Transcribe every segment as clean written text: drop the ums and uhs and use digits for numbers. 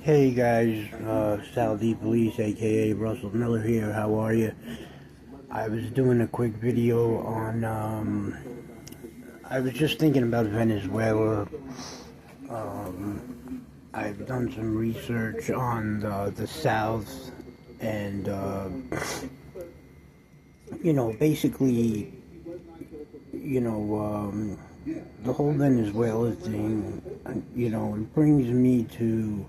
Hey guys, Sal D Police, aka Russell Miller here. How are you? I was doing a quick video on. I was just thinking about Venezuela. I've done some research on the South, and basically, the whole Venezuela thing. It brings me to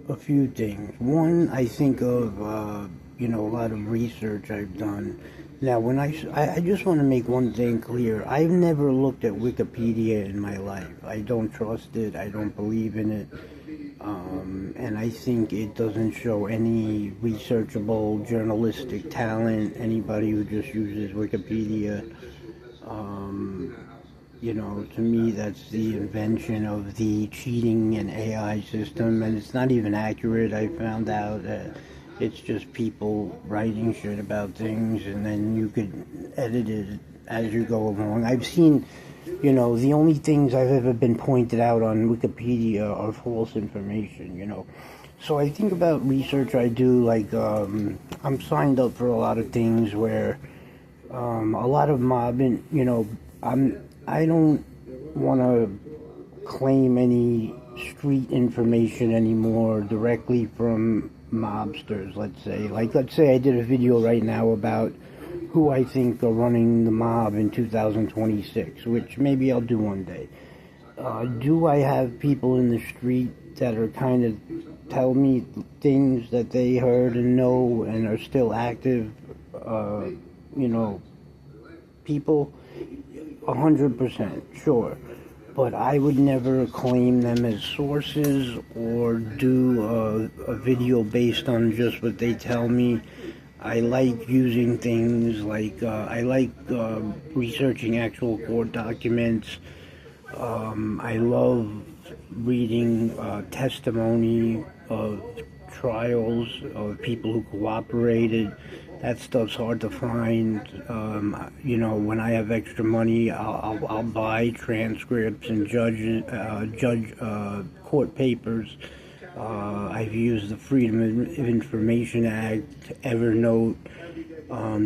a few things. One, I think of, a lot of research I've done. Now, I just want to make one thing clear. I've never looked at Wikipedia in my life. I don't trust it. I don't believe in it. And I think it doesn't show any researchable journalistic talent. Anybody who just uses Wikipedia, to me, that's the invention of the cheating and AI system, and it's not even accurate. I found out that it's just people writing shit about things, and then you could edit it as you go along. I've seen, the only things I've ever been pointed out on Wikipedia are false information. So I think about research I do, like, I'm signed up for a lot of things where, a lot of mobbing, I don't want to claim any street information anymore directly from mobsters, let's say. Let's say I did a video right now about who I think are running the mob in 2026, which maybe I'll do one day. Do I have people in the street that are kind of tell me things that they heard and know and are still active, people? 100%, sure. But I would never claim them as sources or do a video based on just what they tell me. I like using things like, I like researching actual court documents. I love reading testimony of trials of people who cooperated. That stuff's hard to find. When I have extra money, I'll buy transcripts and judge court papers. I've used the Freedom of Information Act, Evernote.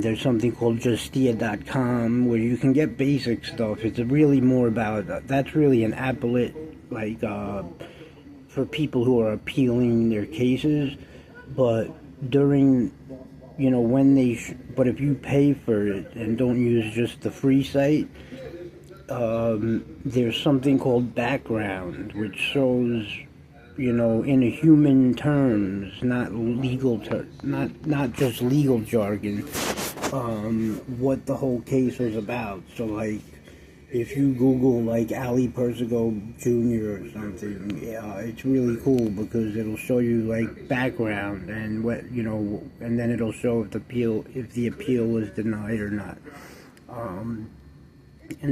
There's something called Justia.com where you can get basic stuff. It's really more about, that's really an appellate, like, for people who are appealing their cases. But during, but if you pay for it and don't use just the free site, there's something called background, which shows, in a human terms, not legal not just legal jargon, what the whole case was about. So, like, if you Google, like, Ali Persico Jr. or something, yeah, it's really cool because it'll show you, like, background and what, and then it'll show if the appeal was denied or not. And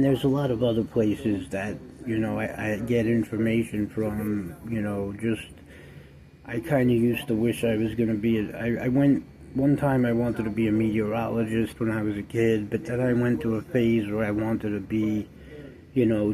there's a lot of other places that, I get information from, I kind of used to wish I was going to be, one time I wanted to be a meteorologist when I was a kid, but then I went to a phase where I wanted to be, now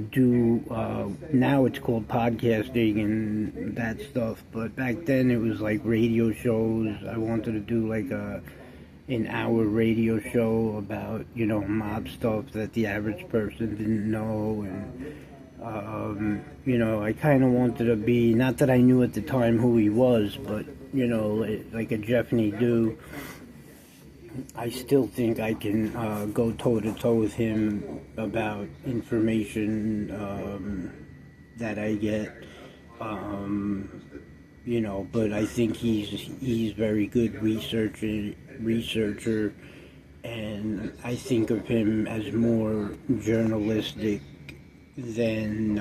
it's called podcasting and that stuff, but back then it was like radio shows. I wanted to do like an hour radio show about, mob stuff that the average person didn't know, and I kind of wanted to be, not that I knew at the time who he was, but, like a Jeff Do. I still think I can go toe-to-toe with him about information that I get, but I think he's very good researcher, and I think of him as more journalistic than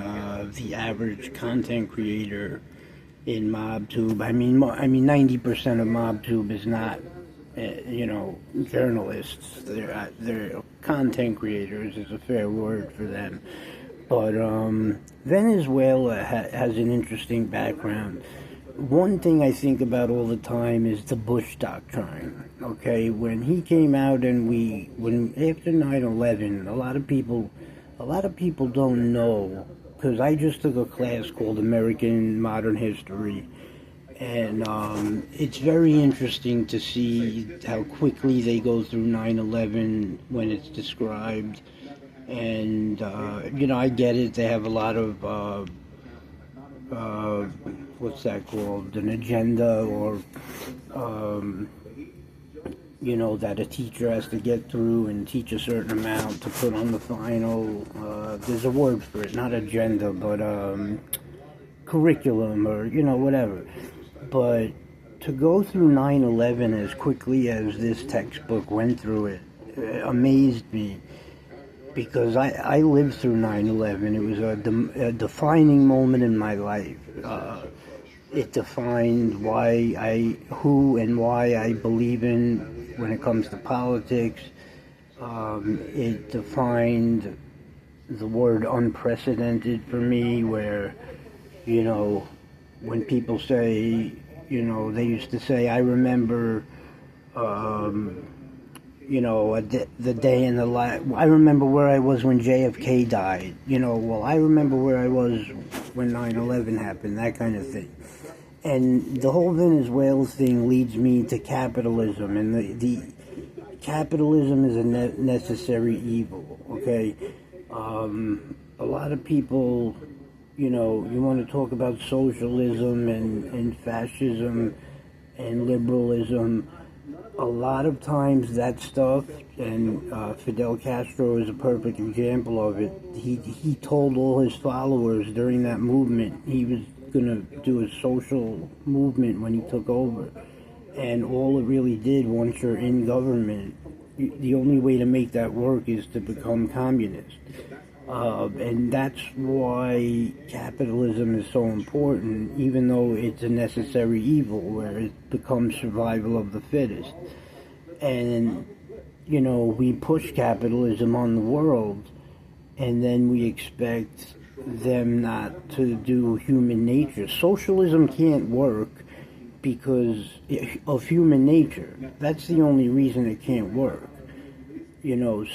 the average content creator in MobTube. I mean, 90% of MobTube is not, journalists. They're content creators is a fair word for them. But Venezuela has an interesting background. One thing I think about all the time is the Bush Doctrine. Okay, when he came out and after 9/11, a lot of people don't know because I just took a class called American Modern History, and it's very interesting to see how quickly they go through 9/11 when it's described. And, I get it. They have a lot of, what's that called? An agenda, or, that a teacher has to get through and teach a certain amount to put on the final. There's a word for it, not agenda, but curriculum, or, whatever. But to go through 9/11 as quickly as this textbook went through it, amazed me. Because I lived through 9/11. It was a defining moment in my life. It defined who and why I believe in when it comes to politics. It defined the word unprecedented for me, where, when people say, they used to say, I remember, the day in the life. I remember where I was when JFK died. Well, I remember where I was when 9/11 happened, that kind of thing. And the whole Venezuela thing leads me to capitalism, and the capitalism is a necessary evil, okay? A lot of people, you want to talk about socialism and fascism and liberalism. A lot of times that stuff, and Fidel Castro is a perfect example of it. He told all his followers during that movement he was going to do a social movement when he took over. And all it really did, once you're in government, the only way to make that work is to become communist. And that's why capitalism is so important, even though it's a necessary evil, where it becomes survival of the fittest. And, we push capitalism on the world, and then we expect them not to do human nature. Socialism can't work because of human nature. That's the only reason it can't work.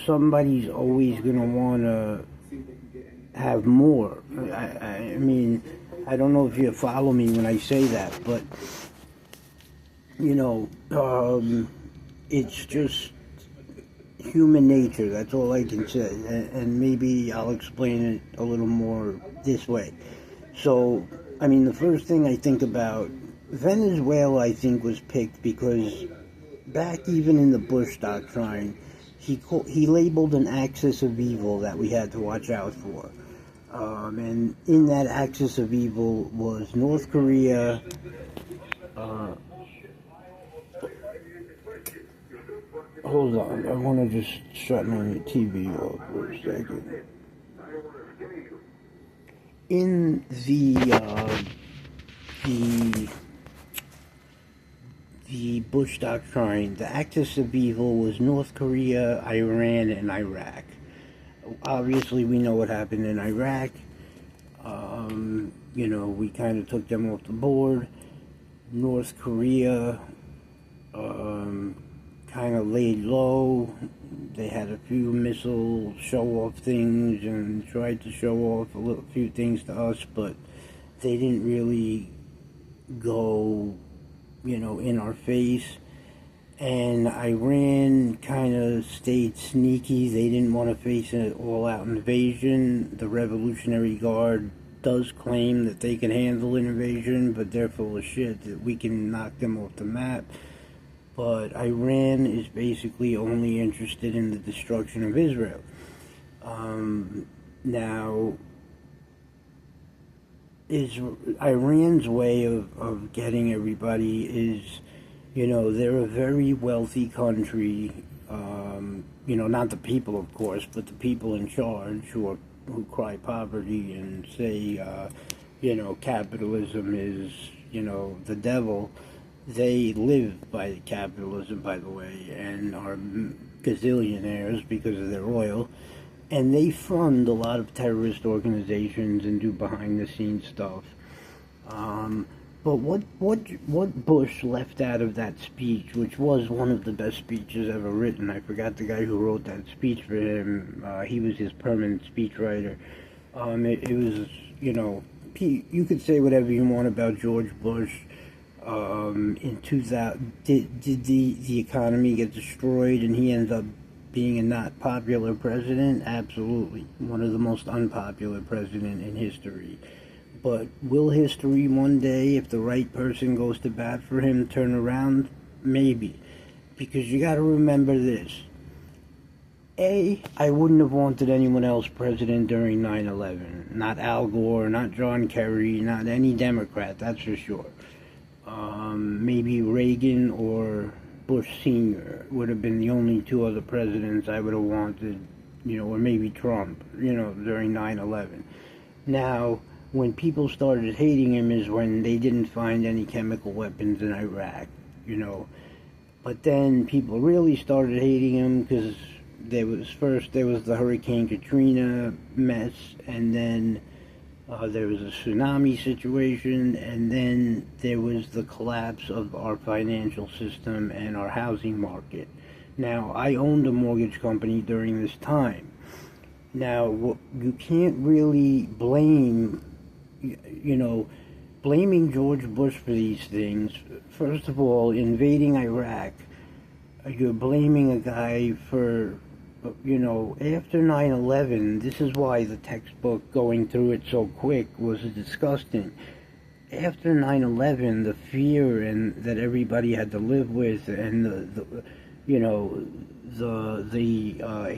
Somebody's always going to want to have more. I mean, I don't know if you follow me when I say that, but, it's just human nature. That's all I can say. And maybe I'll explain it a little more this way. So, the first thing I think about, Venezuela, I think, was picked because back even in the Bush Doctrine, he labeled an axis of evil that we had to watch out for. And in that axis of evil was North Korea, hold on, I want to just shut my TV off for a second. In the Bush Doctrine, the axis of evil was North Korea, Iran, and Iraq. Obviously, we know what happened in Iraq. We kind of took them off the board. North Korea kind of laid low. They had a few missile show-off things and tried to show off a few things to us, but they didn't really go, in our face. And Iran kind of stayed sneaky. They didn't want to face an all-out invasion. The Revolutionary Guard does claim that they can handle an invasion, but they're full of shit, that we can knock them off the map. But Iran is basically only interested in the destruction of Israel. Now, Iran's way of getting everybody is, they're a very wealthy country, not the people, of course, but the people in charge who cry poverty and say, capitalism is, the devil. They live by capitalism, by the way, and are gazillionaires because of their oil. And they fund a lot of terrorist organizations and do behind-the-scenes stuff. But what Bush left out of that speech, which was one of the best speeches ever written, I forgot the guy who wrote that speech for him. He was his permanent speechwriter. It was, you could say whatever you want about George Bush. In 2000, did the economy get destroyed and he ended up being a not popular president? Absolutely. One of the most unpopular president in history. But will history one day, if the right person goes to bat for him, turn around? Maybe. Because you got to remember this. I wouldn't have wanted anyone else president during 9/11. Not Al Gore, not John Kerry, not any Democrat, that's for sure. Maybe Reagan or Bush Sr. would have been the only two other presidents I would have wanted, or maybe Trump, during 9/11. Now, when people started hating him is when they didn't find any chemical weapons in Iraq, But then people really started hating him because there was the Hurricane Katrina mess, and then there was a tsunami situation, and then there was the collapse of our financial system and our housing market. Now, I owned a mortgage company during this time. Now, you can't really blame, blaming George Bush for these things. First of all, invading Iraq, you're blaming a guy for, after 9/11, this is why the textbook, going through it so quick, was disgusting. After 9/11, the fear and that everybody had to live with, and the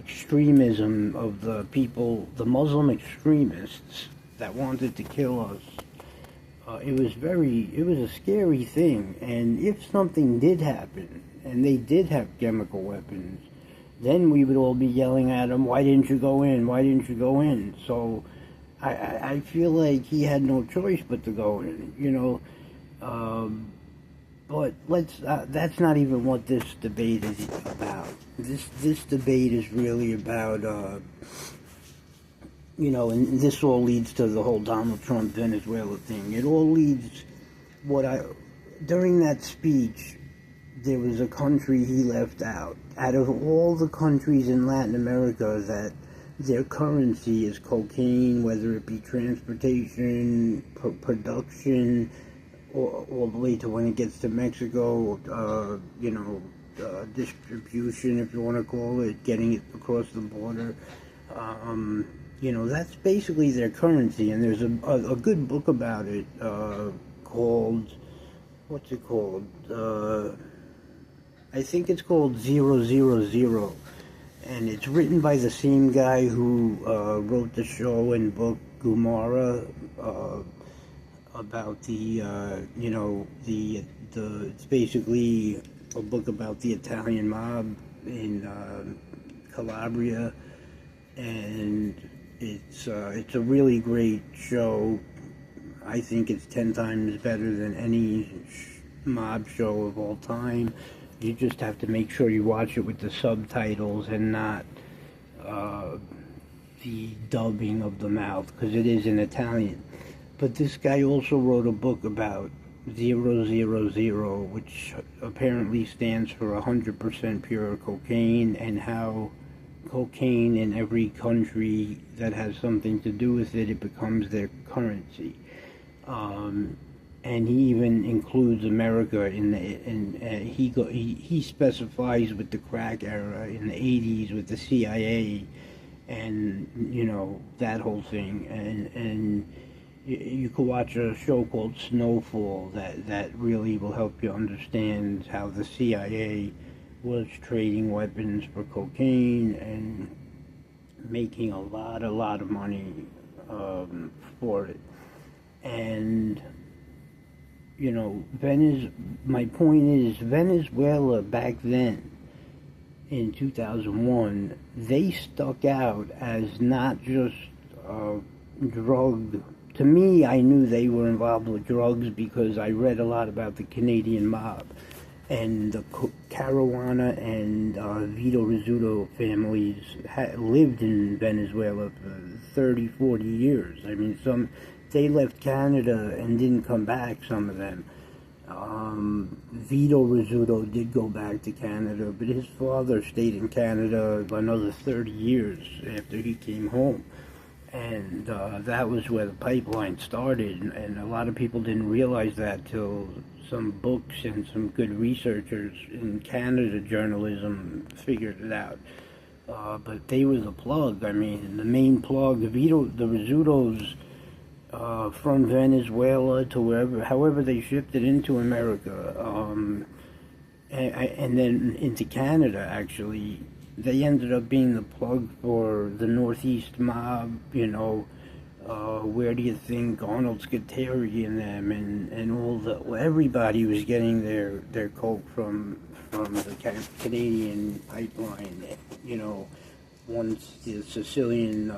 extremism of the people, the Muslim extremists that wanted to kill us, it was a scary thing. And if something did happen, and they did have chemical weapons, then we would all be yelling at him, why didn't you go in? Why didn't you go in? So I feel like he had no choice but to go in, but that's not even what this debate is about. This debate is really about, and this all leads to the whole Donald Trump Venezuela thing. It all leads, during that speech, there was a country he left out. Out of all the countries in Latin America that their currency is cocaine, whether it be transportation, production, or all the way to when it gets to Mexico, distribution, if you want to call it, getting it across the border. That's basically their currency. And there's a good book about it called, what's it called? I think it's called 000, and it's written by the same guy who wrote the show and book Gomorrah, about it's basically a book about the Italian mob in Calabria, and it's a really great show. I think it's 10 times better than any mob show of all time. You just have to make sure you watch it with the subtitles and not the dubbing of the mouth, because it is in Italian. But this guy also wrote a book about 000, which apparently stands for 100% pure cocaine, and how cocaine in every country that has something to do with it, it becomes their currency. And he even includes America he specifies with the crack era in the 80s with the CIA, and that whole thing. And you could watch a show called Snowfall that really will help you understand how the CIA was trading weapons for cocaine and making a lot of money for it. And my point is, Venezuela back then, in 2001, they stuck out as not just drug. To me, I knew they were involved with drugs because I read a lot about the Canadian mob, and the Caruana and Vito Rizzuto families lived in Venezuela for 30, 40 years. I mean, they left Canada and didn't come back, some of them. Vito Rizzuto did go back to Canada, but his father stayed in Canada another 30 years after he came home. And that was where the pipeline started, and a lot of people didn't realize that till some books and some good researchers in Canada journalism figured it out. But they were the plug. I mean, the main plug, the Rizzutos from Venezuela to wherever, however they shipped it into America, and then into Canada, actually. They ended up being the plug for the Northeast mob, where do you think Arnold Scuteri and them and everybody was getting their coke from the Canadian pipeline, once the Sicilian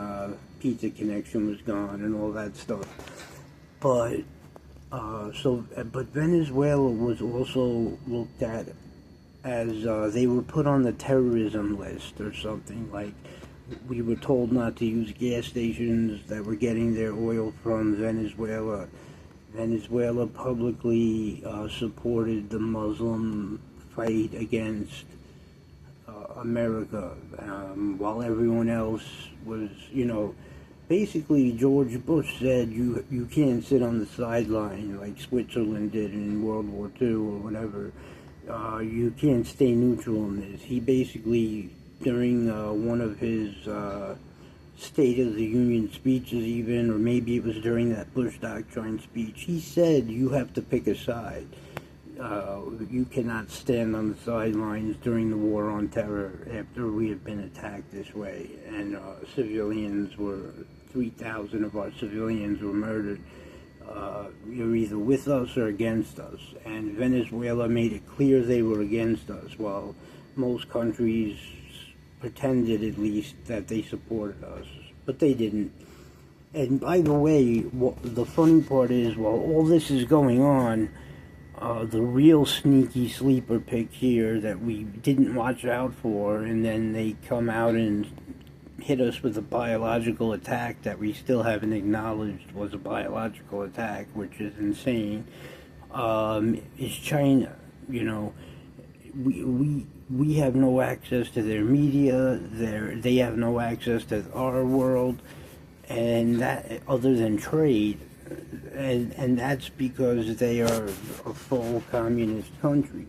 pizza connection was gone and all that stuff. But but Venezuela was also looked at as they were put on the terrorism list or something. Like, we were told not to use gas stations that were getting their oil from Venezuela. Venezuela publicly supported the Muslim fight against America, while everyone else was, basically George Bush said you can't sit on the sideline like Switzerland did in World War II or whatever. You can't stay neutral in this. He basically, during one of his State of the Union speeches even, or maybe it was during that Bush Doctrine speech, he said you have to pick a side. You cannot stand on the sidelines during the war on terror after we have been attacked this way, and 3,000 of our civilians were murdered. You're either with us or against us, and Venezuela made it clear they were against us, while most countries pretended, at least, that they supported us, but they didn't. And by the way, the funny part is, while all this is going on, the real sneaky sleeper pick here that we didn't watch out for, and then they come out and hit us with a biological attack that we still haven't acknowledged was a biological attack, which is insane, is China. We have no access to their media, they have no access to our world, and that, other than trade, and that's because they are a full communist country.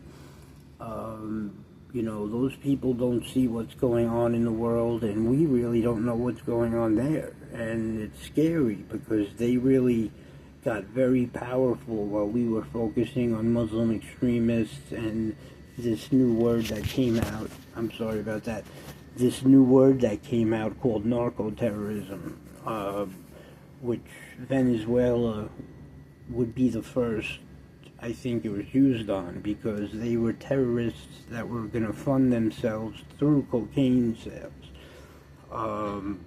Those people don't see what's going on in the world, and we really don't know what's going on there. And it's scary because they really got very powerful while we were focusing on Muslim extremists and this new word that came out. I'm sorry about that. This new word that came out called narco-terrorism, which Venezuela would be the first, I think, it was used on, because they were terrorists that were going to fund themselves through cocaine sales. And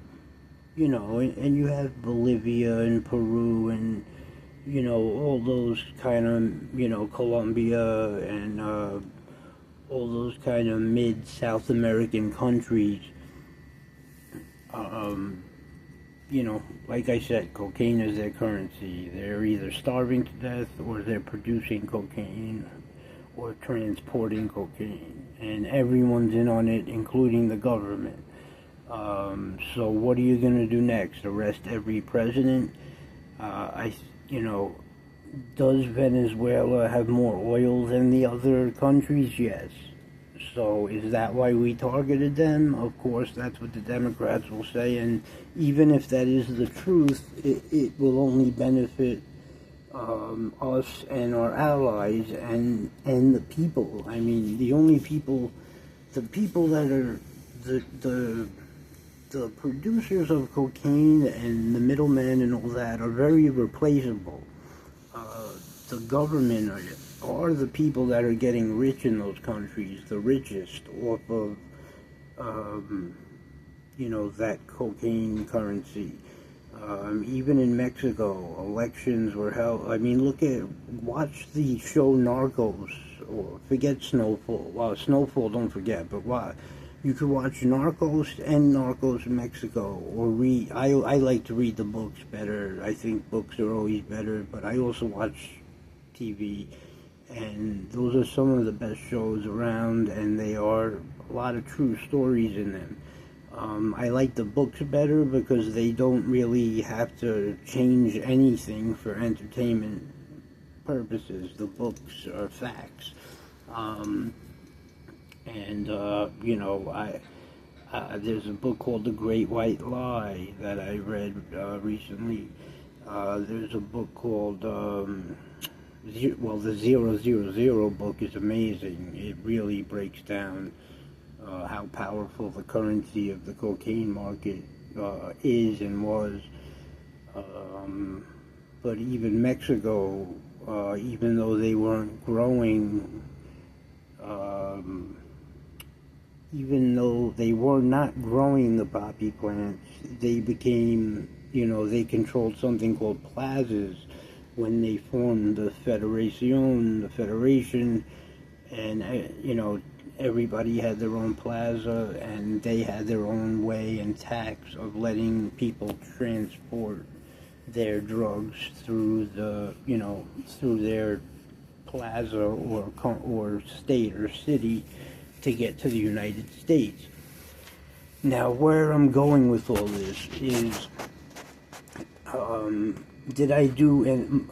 you have Bolivia and Peru and, all those kind of, Colombia and all those kind of mid-South American countries. Like I said, cocaine is their currency. They're either starving to death or they're producing cocaine or transporting cocaine. And everyone's in on it, including the government. So what are you going to do next? Arrest every president? Does Venezuela have more oil than the other countries? Yes. So is that why we targeted them? Of course, that's what the Democrats will say, and even if that is the truth, it will only benefit us and our allies and the people. I mean, the people that are the producers of cocaine and the middlemen and all that are very replaceable. The government are the people that are getting rich in those countries, the richest, off of, that cocaine currency. Even in Mexico, elections were held. I mean, watch the show Narcos, or forget Snowfall. Well, Snowfall, don't forget, but you could watch Narcos and Narcos Mexico, or read. I like to read the books better. I think books are always better, but I also watch TV, and those are some of the best shows around, and they are a lot of true stories in them. I like the books better because they don't really have to change anything for entertainment purposes. The books are facts. Um, and, there's a book called The Great White Lie that I read recently. There's a book called, the 000 book is amazing. It really breaks down how powerful the currency of the cocaine market is and was. Um, but even Mexico, even though they weren't growing, um, even though they were not growing the poppy plants, they became, they controlled something called plazas when they formed the Federation, and, everybody had their own plaza, and they had their own way and tax of letting people transport their drugs through through their plaza or state or city to get to the United States. Now, where I'm going with all this is, did I do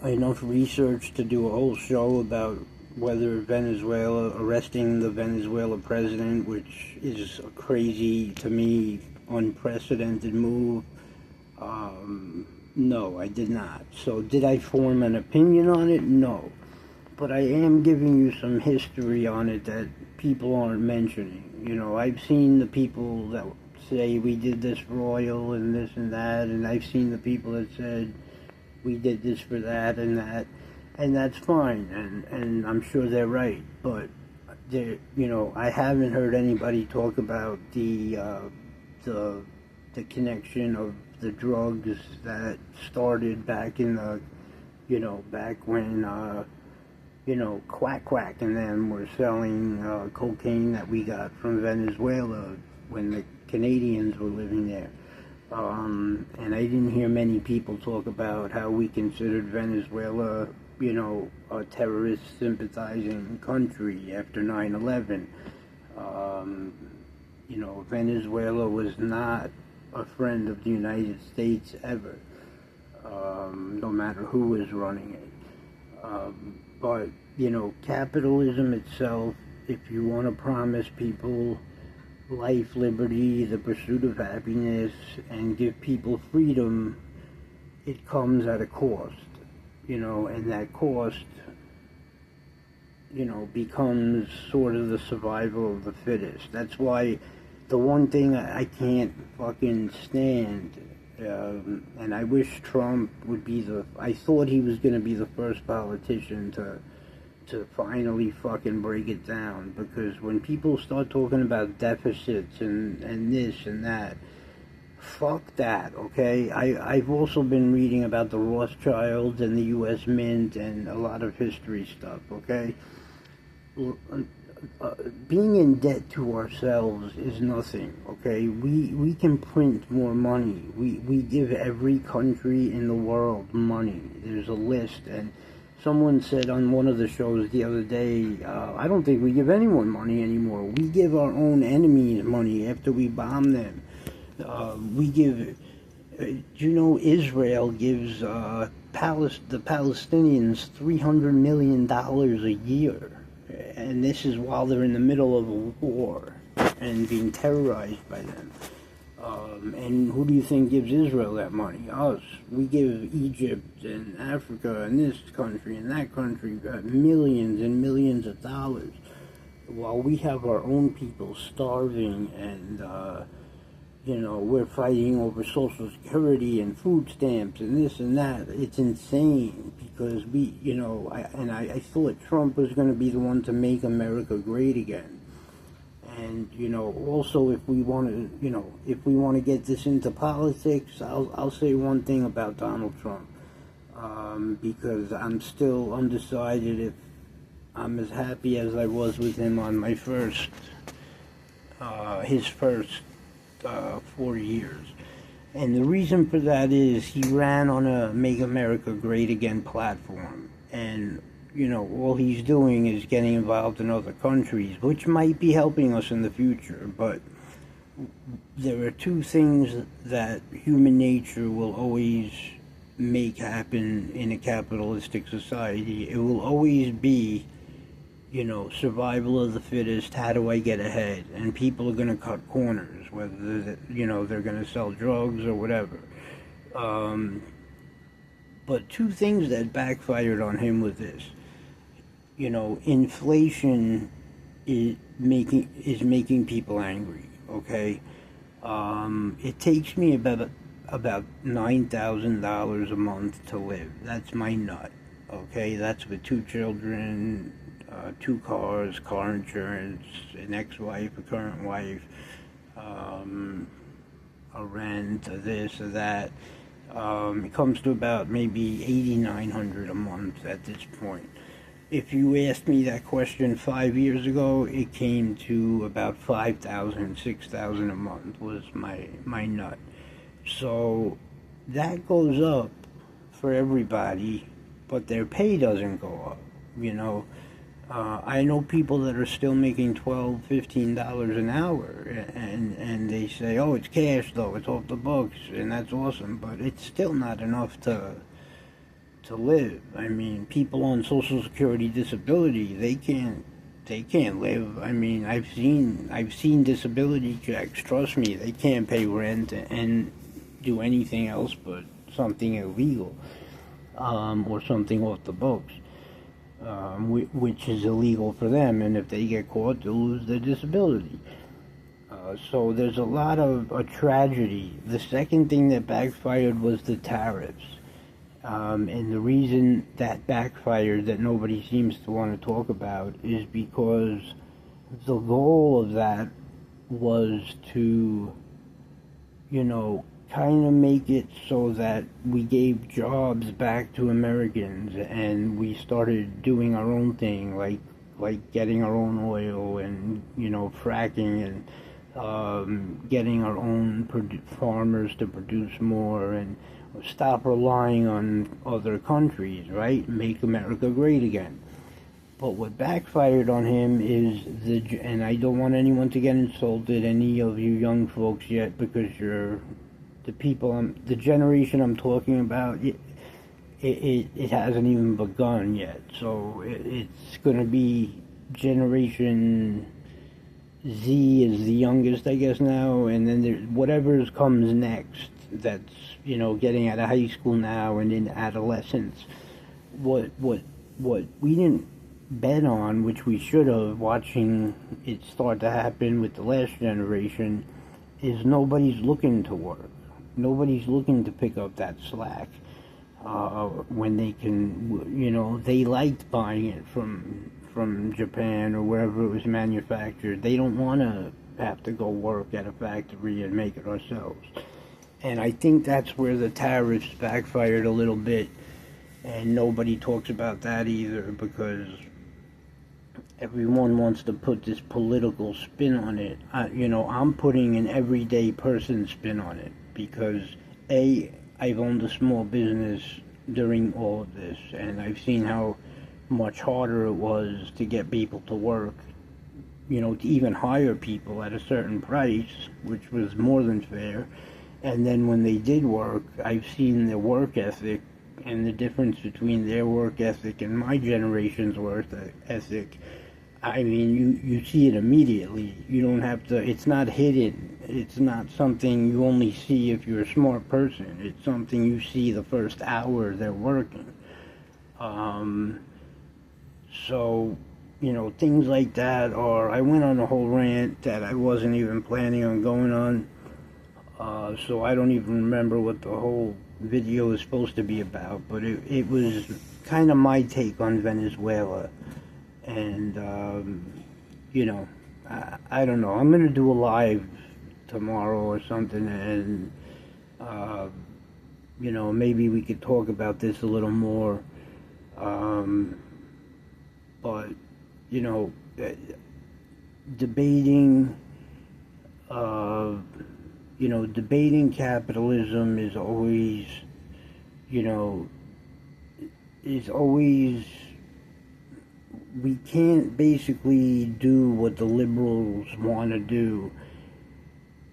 enough research to do a whole show about whether Venezuela, arresting the Venezuela president, which is a crazy, to me, unprecedented move? No, I did not. So did I form an opinion on it? No. But I am giving you some history on it that people aren't mentioning. I've seen the people that say we did this for oil and this and that, and I've seen the people that said we did this for that, and that's fine, and I'm sure they're right, but I haven't heard anybody talk about the connection of the drugs that started back in the, back when, Quack and them were selling cocaine that we got from Venezuela when the Canadians were living there. And I didn't hear many people talk about how we considered Venezuela, a terrorist sympathizing country after 9/11. Venezuela was not a friend of the United States ever, no matter who was running it. But, capitalism itself, if you want to promise people life, liberty, the pursuit of happiness, and give people freedom, it comes at a cost, and that cost, becomes sort of the survival of the fittest. That's why the one thing I can't fucking stand, and I wish Trump would be I thought he was going to be the first politician to finally fucking break it down, because when people start talking about deficits and this and that, fuck that, okay? I've also been reading about the Rothschilds and the U.S. Mint and a lot of history stuff, okay? Being in debt to ourselves is nothing, okay? We can print more money. We give every country in the world money. There's a list, and someone said on one of the shows the other day, I don't think we give anyone money anymore. We give our own enemies money after we bomb them. We give, Israel gives the Palestinians $300 million a year. And this is while they're in the middle of a war and being terrorized by them. And who do you think gives Israel that money? Us. We give Egypt and Africa and this country and that country millions and millions of dollars, while we have our own people starving, and we're fighting over Social Security and food stamps and this and that. It's insane, because I thought Trump was going to be the one to make America great again. And, also, if we want to get this into politics, I'll say one thing about Donald Trump, because I'm still undecided if I'm as happy as I was with him on my his first 4 years. And the reason for that is he ran on a Make America Great Again platform, and all he's doing is getting involved in other countries, which might be helping us in the future, but there are two things that human nature will always make happen in a capitalistic society. It will always be, survival of the fittest. How do I get ahead? And people are going to cut corners, whether they're going to sell drugs or whatever. But two things that backfired on him with this. Inflation is making people angry. Okay, it takes me about $9,000 a month to live. That's my nut. Okay, that's with two children, two cars, car insurance, an ex-wife, a current wife, a rent, a this, a that. It comes to about maybe $8,900 a month at this point. If you asked me that question 5 years ago, it came to about $5,000, $6,000 a month was my nut. So that goes up for everybody, but their pay doesn't go up. I know people that are still making $12, $15 an hour, and they say, oh, it's cash though, it's off the books, and that's awesome, but it's still not enough to live. I mean, people on Social Security disability, they can't live. I mean, I've seen disability checks. Trust me, they can't pay rent and do anything else but something illegal, or something off the books, which is illegal for them. And if they get caught, they'll lose their disability. So there's a lot of a tragedy. The second thing that backfired was the tariffs. And the reason that backfired, that nobody seems to want to talk about, is because the goal of that was to, kind of make it so that we gave jobs back to Americans, and we started doing our own thing, like getting our own oil and, fracking, and getting our own farmers to produce more, and stop relying on other countries, right? Make America great again. But what backfired on him is and I don't want anyone to get insulted, any of you young folks yet, because you're the generation I'm talking about, it hasn't even begun yet. So it's going to be Generation Z is the youngest, I guess, now, and then whatever comes next, that's, getting out of high school now and in adolescence. What we didn't bet on, which we should have, watching it start to happen with the last generation, is nobody's looking to work. Nobody's looking to pick up that slack, when they can, they liked buying it from Japan or wherever it was manufactured. They don't want to have to go work at a factory and make it ourselves. And I think that's where the tariffs backfired a little bit, and nobody talks about that either, because everyone wants to put this political spin on it. I'm putting an everyday person spin on it, because I've owned a small business during all of this, and I've seen how much harder it was to get people to work, to even hire people at a certain price, which was more than fair. And then when they did work, I've seen their work ethic, and the difference between their work ethic and my generation's work ethic. I mean, you see it immediately. You don't have to, it's not hidden. It's not something you only see if you're a smart person. It's something you see the first hour they're working. So, things like that I went on a whole rant that I wasn't even planning on going on. So I don't even remember what the whole video is supposed to be about, but it was kind of my take on Venezuela. And, I don't know. I'm going to do a live tomorrow or something, and, maybe we could talk about this a little more. But, debating, debating capitalism is always, we can't basically do what the liberals want to do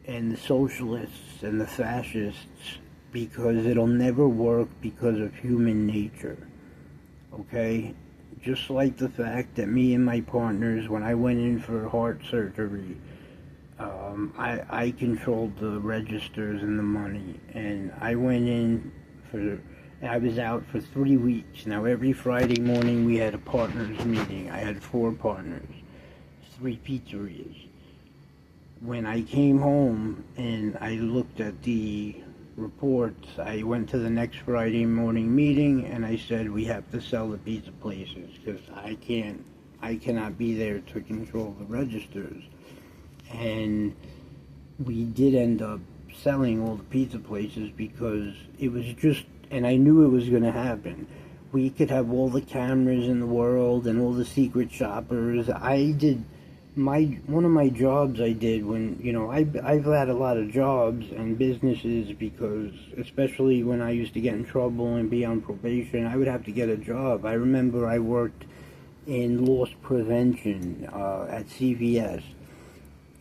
and the socialists and the fascists, because it'll never work because of human nature. Okay? Just like the fact that me and my partners, when I went in for heart surgery, I controlled the registers and the money, and I went in I was out for 3 weeks. Now every Friday morning we had a partners meeting. I had 4 partners, 3 pizzerias. When I came home and I looked at the reports, I went to the next Friday morning meeting and I said, we have to sell the pizza places because I cannot be there to control the registers. And we did end up selling all the pizza places because it was just, and I knew it was going to happen. We could have all the cameras in the world and all the secret shoppers. One of my jobs I did when, I've had a lot of jobs and businesses because, especially when I used to get in trouble and be on probation, I would have to get a job. I remember I worked in loss prevention at CVS.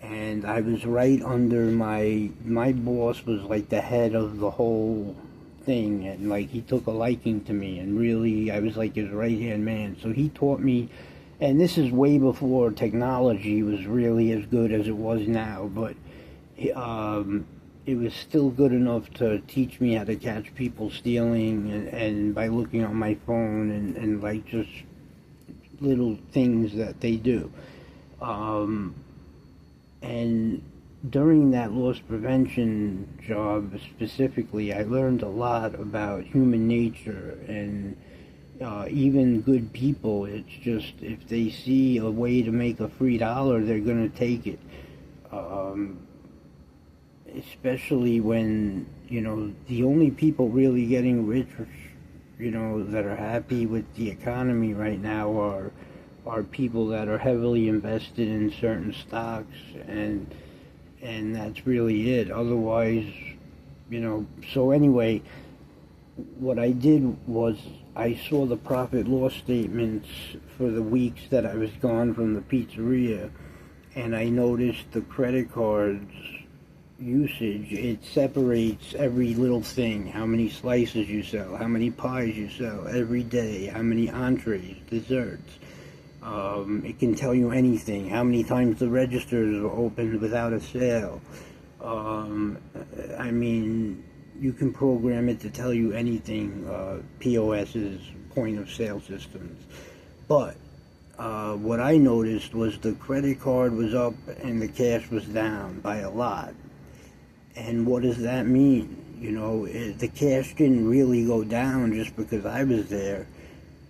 And I was right under my boss was like the head of the whole thing, and like he took a liking to me, and really I was like his right hand man. So he taught me, and this is way before technology was really as good as it was now, but it was still good enough to teach me how to catch people stealing, and by looking on my phone and like just little things that they do. And during that loss prevention job specifically, I learned a lot about human nature and even good people. It's just if they see a way to make a free dollar, they're going to take it. Especially when, the only people really getting rich, that are happy with the economy right now are people that are heavily invested in certain stocks, and that's really it. Otherwise, so anyway, what I did was I saw the profit loss statements for the weeks that I was gone from the pizzeria, and I noticed the credit cards usage. It separates every little thing, how many slices you sell, how many pies you sell every day, how many entrees, desserts. It can tell you anything, how many times the registers are opened without a sale. I mean, you can program it to tell you anything, POS's, point of sale systems. But what I noticed was the credit card was up and the cash was down by a lot. And what does that mean? The cash didn't really go down just because I was there.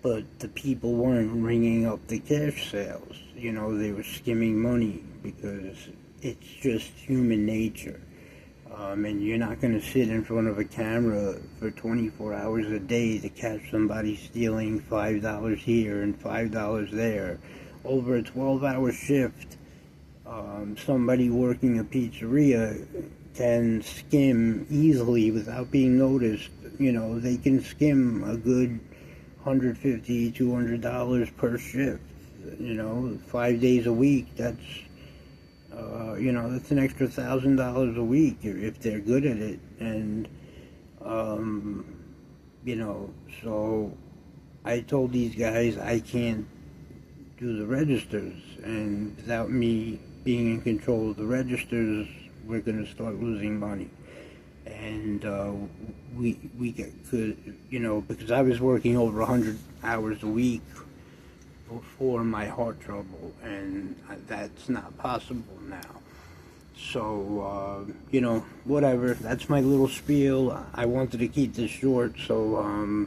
But the people weren't ringing up the cash sales. They were skimming money because it's just human nature. And you're not going to sit in front of a camera for 24 hours a day to catch somebody stealing $5 here and $5 there. Over a 12-hour shift, somebody working a pizzeria can skim easily without being noticed. They can skim a good $150, $200 per shift, 5 days a week. That's, that's an extra $1,000 a week if they're good at it. And, so I told these guys I can't do the registers, and without me being in control of the registers, we're going to start losing money. And we could, because I was working over 100 hours a week before my heart trouble, and that's not possible now. So, whatever, that's my little spiel. I wanted to keep this short, so,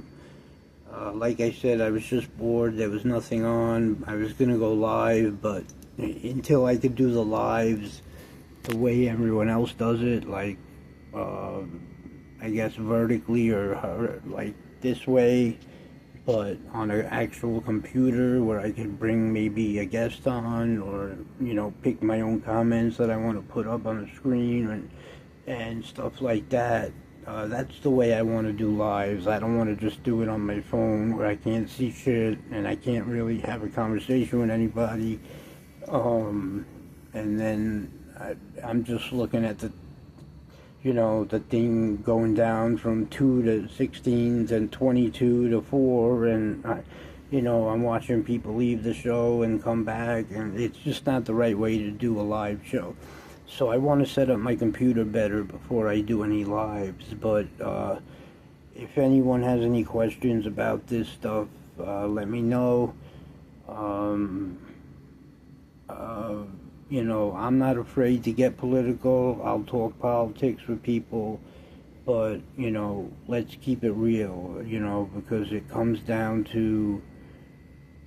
like I said, I was just bored. There was nothing on. I was going to go live, but until I could do the lives the way everyone else does it, like, I guess vertically or like this way, but on an actual computer where I could bring maybe a guest on, or pick my own comments that I want to put up on the screen and stuff like that. That's the way I want to do lives. I don't want to just do it on my phone where I can't see shit and I can't really have a conversation with anybody. And then I'm just looking at the, the thing going down from 2 to 16s and 22 to 4, and I'm watching people leave the show and come back, and it's just not the right way to do a live show. So I want to set up my computer better before I do any lives, but if anyone has any questions about this stuff, let me know. I'm not afraid to get political. I'll talk politics with people, but, let's keep it real, because it comes down to,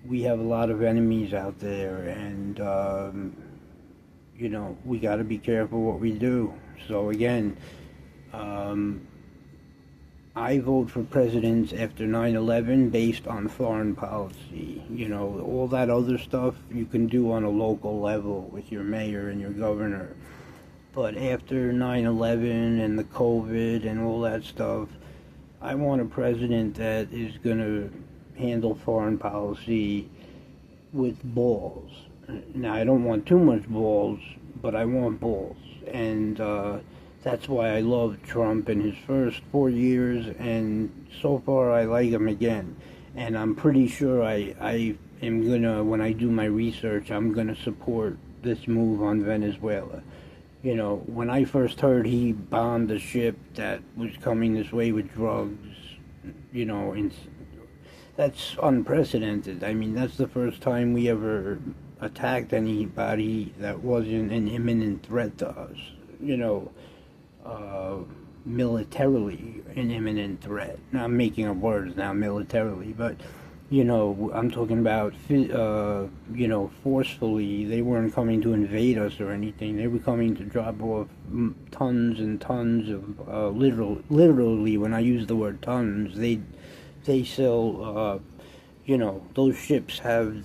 we have a lot of enemies out there, and, we got to be careful what we do. So again, I vote for presidents after 9/11 based on foreign policy. All that other stuff you can do on a local level with your mayor and your governor. But after 9/11 and the COVID and all that stuff, I want a president that is going to handle foreign policy with balls. Now, I don't want too much balls, but I want balls. And that's why I love Trump in his first 4 years, and so far I like him again. And I'm pretty sure I am gonna, when I do my research, I'm gonna support this move on Venezuela. When I first heard he bombed a ship that was coming this way with drugs, that's unprecedented. I mean, that's the first time we ever attacked anybody that wasn't an imminent threat to us. Militarily an imminent threat. Now, I'm making up words now, militarily, but, I'm talking about, forcefully. They weren't coming to invade us or anything. They were coming to drop off tons and tons of, literally, when I use the word tons, they sell, those ships have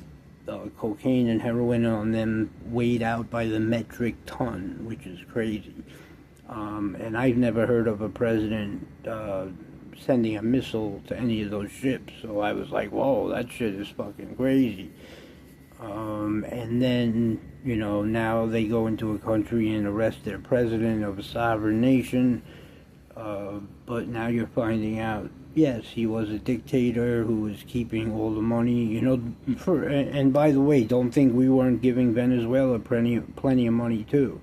cocaine and heroin on them weighed out by the metric ton, which is crazy. And I've never heard of a president sending a missile to any of those ships, so I was like, whoa, that shit is fucking crazy. And then, now they go into a country and arrest their president of a sovereign nation, but now you're finding out, yes, he was a dictator who was keeping all the money, and by the way, don't think we weren't giving Venezuela plenty of money too.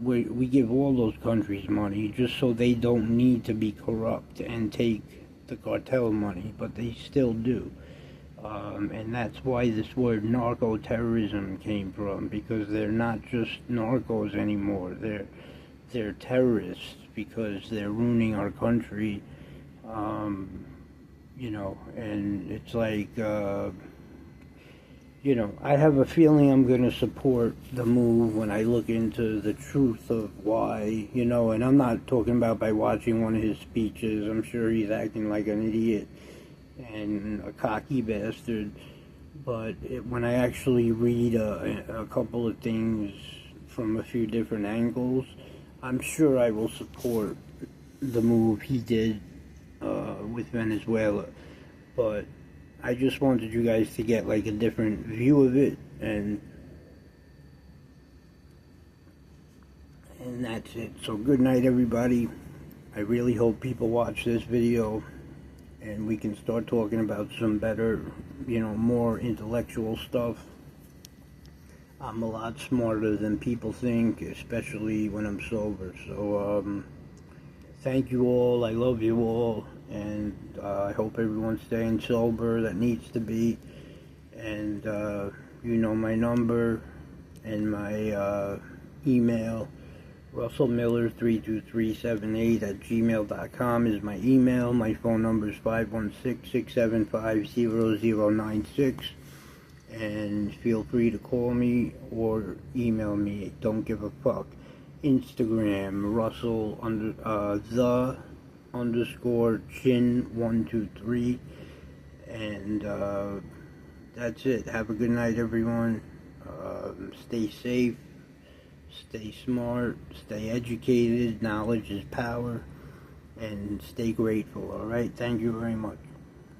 We give all those countries money just so they don't need to be corrupt and take the cartel money, but they still do. And that's why this word narco-terrorism came from, because they're not just narcos anymore. They're terrorists because they're ruining our country. And it's like, I have a feeling I'm going to support the move when I look into the truth of why, and I'm not talking about by watching one of his speeches. I'm sure he's acting like an idiot and a cocky bastard, but when I actually read a couple of things from a few different angles, I'm sure I will support the move he did with Venezuela. But I just wanted you guys to get like a different view of it, and that's it. So good night, everybody. I really hope people watch this video and we can start talking about some better, more intellectual stuff. I'm a lot smarter than people think, especially when I'm sober. So thank you all. I love you all. And I hope everyone's staying sober that needs to be. And my number and my email, russellmiller32378@gmail.com is my email. My phone number is 516-675-0096. And feel free to call me or email me. Don't give a fuck. Instagram, Russell _chin123, and that's it. Have a good night, everyone. Stay safe, stay smart, stay educated. Knowledge is power, and stay grateful. All right, thank you very much.